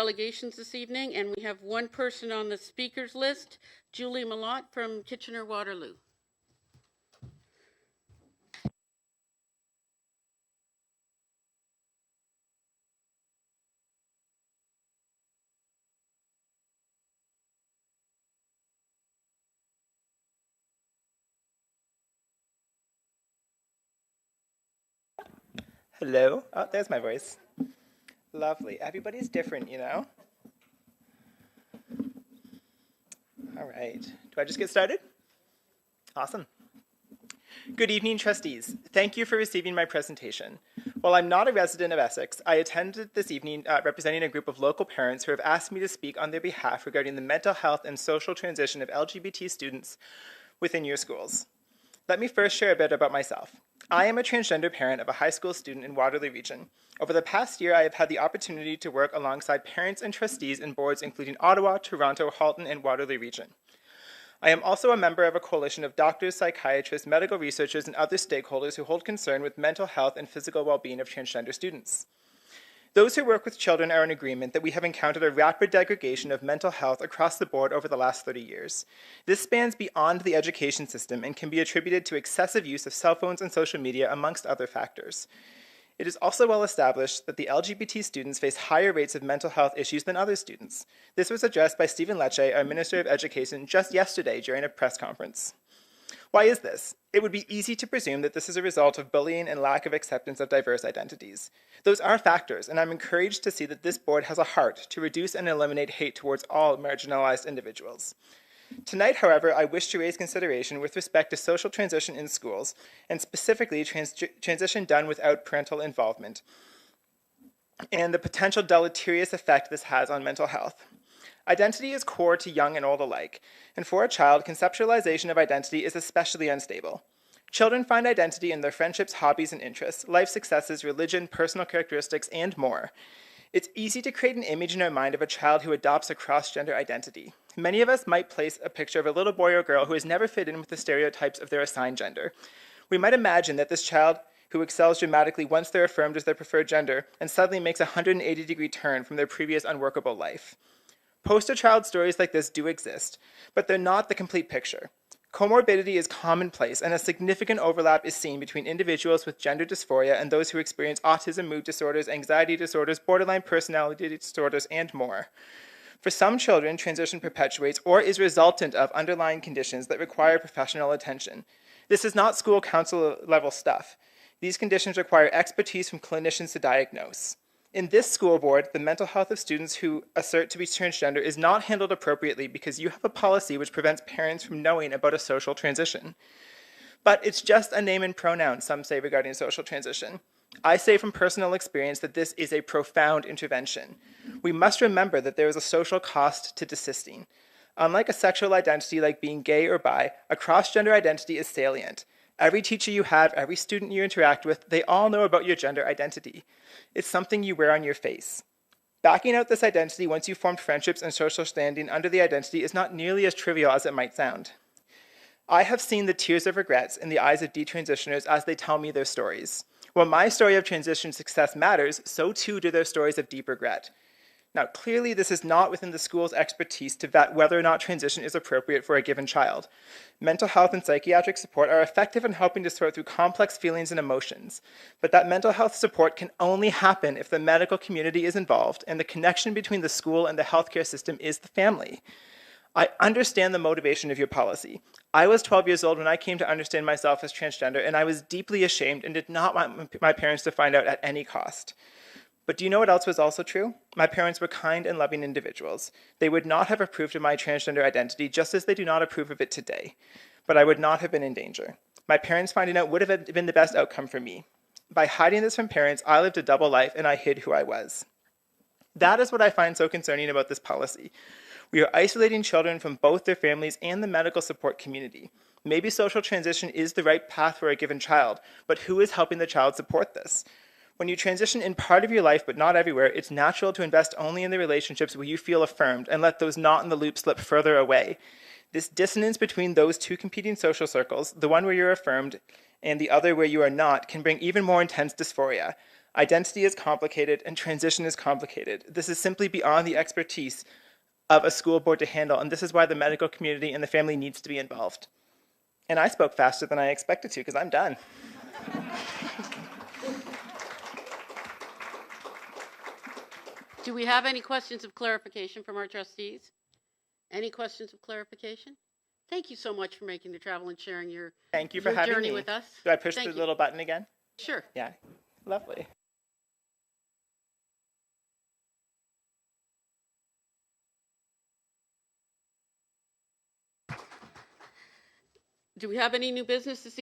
delegations this evening, and we have one person on the speakers list, Julie Malott from Kitchener-Waterloo. Hello. Oh, there's my voice. Lovely. Everybody's different, you know? All right. Do I just get started? Awesome. Good evening, trustees. Thank you for receiving my presentation. While I'm not a resident of Essex, I attended this evening representing a group of local parents who have asked me to speak on their behalf regarding the mental health and social transition of LGBT students within your schools. Let me first share a bit about myself. I am a transgender parent of a high school student in Waterloo region. Over the past year, I have had the opportunity to work alongside parents and trustees in boards including Ottawa, Toronto, Halton, and Waterloo region. I am also a member of a coalition of doctors, psychiatrists, medical researchers, and other stakeholders who hold concern with mental health and physical well-being of transgender students. Those who work with children are in agreement that we have encountered a rapid degradation of mental health across the board over the last 30 years. This spans beyond the education system and can be attributed to excessive use of cell phones and social media, amongst other factors. It is also well established that the LGBT students face higher rates of mental health issues than other students. This was addressed by Stephen Lecce, our Minister of Education, just yesterday during a press conference. Why is this? It would be easy to presume that this is a result of bullying and lack of acceptance of diverse identities. Those are factors, and I'm encouraged to see that this board has a heart to reduce and eliminate hate towards all marginalized individuals. Tonight, however, I wish to raise consideration with respect to social transition in schools, and specifically transition done without parental involvement, and the potential deleterious effect this has on mental health. Identity is core to young and old alike, and for a child, conceptualization of identity is especially unstable. Children find identity in their friendships, hobbies, and interests, life successes, religion, personal characteristics, and more. It's easy to create an image in our mind of a child who adopts a cross-gender identity. Many of us might place a picture of a little boy or girl who has never fit in with the stereotypes of their assigned gender. We might imagine that this child who excels dramatically once they're affirmed as their preferred gender and suddenly makes a 180-degree turn from their previous unworkable life. Poster child stories like this do exist, but they're not the complete picture. Comorbidity is commonplace, and a significant overlap is seen between individuals with gender dysphoria and those who experience autism, mood disorders, anxiety disorders, borderline personality disorders, and more. For some children, transition perpetuates or is resultant of underlying conditions that require professional attention. This is not school council level stuff. These conditions require expertise from clinicians to diagnose. In this school board, the mental health of students who assert to be transgender is not handled appropriately because you have a policy which prevents parents from knowing about a social transition. But it's just a name and pronoun, some say regarding social transition. I say from personal experience that this is a profound intervention. We must remember that there is a social cost to desisting. Unlike a sexual identity like being gay or bi, a cross-gender identity is salient. Every teacher you have, every student you interact with, they all know about your gender identity. It's something you wear on your face. Backing out this identity once you've formed friendships and social standing under the identity is not nearly as trivial as it might sound. I have seen the tears of regrets in the eyes of detransitioners as they tell me their stories. While my story of transition success matters, so too do their stories of deep regret. Now, clearly this is not within the school's expertise to vet whether or not transition is appropriate for a given child. Mental health and psychiatric support are effective in helping to sort through complex feelings and emotions, but that mental health support can only happen if the medical community is involved and the connection between the school and the healthcare system is the family. I understand the motivation of your policy. I was 12 years old when I came to understand myself as transgender, and I was deeply ashamed and did not want my parents to find out at any cost. But do you know what else was also true? My parents were kind and loving individuals. They would not have approved of my transgender identity, just as they do not approve of it today. But I would not have been in danger. My parents finding out would have been the best outcome for me. By hiding this from parents, I lived a double life and I hid who I was. That is what I find so concerning about this policy. We are isolating children from both their families and the medical support community. Maybe social transition is the right path for a given child, but who is helping the child support this? When you transition in part of your life but not everywhere, it's natural to invest only in the relationships where you feel affirmed and let those not in the loop slip further away. This dissonance between those two competing social circles, the one where you're affirmed and the other where you are not, can bring even more intense dysphoria. Identity is complicated and transition is complicated. This is simply beyond the expertise of a school board to handle, and this is why the medical community and the family needs to be involved. And I spoke faster than I expected to because I'm done. Do we have any questions of clarification from our trustees? Any questions of clarification? Thank you so much for making the travel and sharing your Thank you for having journey me. with us. Do I push Thank the you. little button again? Sure. Yeah, lovely. Do we have any new business this